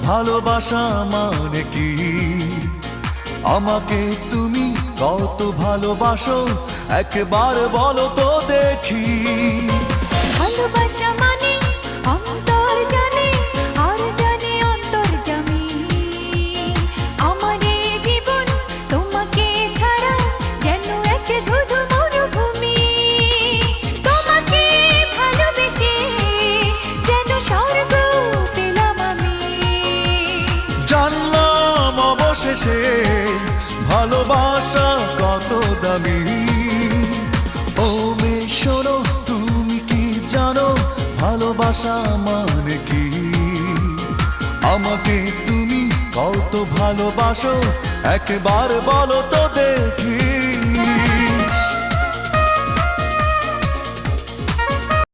ভালোবাসা মানে কি? আমাকে তুমি কত ভালোবাসো একবার বলো তো দেখি। ভালোবাসা মানে অন্তর জানে আর জানে অন্তর্যামী। আমার এই জীবন তোমাকে ছাড়া যেন এক ধুধু মরুভূমি। তোমাকে ভালোবেসে যেন স্বর্গ পেলাম আমি। জানলাম অবশেষে ভালোবাসা কত দামি। ও মেয়ে শোনো, তুমি কি জানো ভালোবাসা মানে কি? আমাকে তুমি কত ভালোবাসো একবার বলো তো দেখি।